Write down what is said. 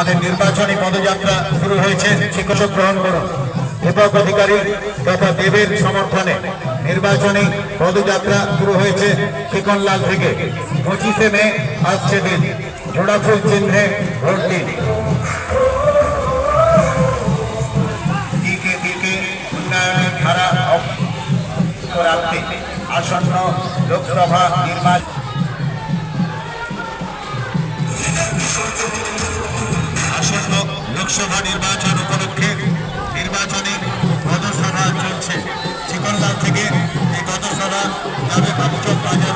আমাদের নির্বাচনী পদযাত্রা শুরু হয়েছে। শিক্ষক গ্রহণ করুন। দীপক অধিকারী তথা দেবের সমর্থনে নির্বাচনী পদযাত্রা শুরু হয়েছে শিকনলাল থেকে। 25শে মে আসছে দিন, জোড়াফুল চিহ্নে ভোট দিন। দিকে দিকে উন্নয়নের ধারা রাখতে আসন্ন লোকসভা নির্বাচন উপলক্ষে নির্বাচনী পদসভা চলছে। শিকনলাল থেকে এই পদসভা যাবে বাবুচক বাজার।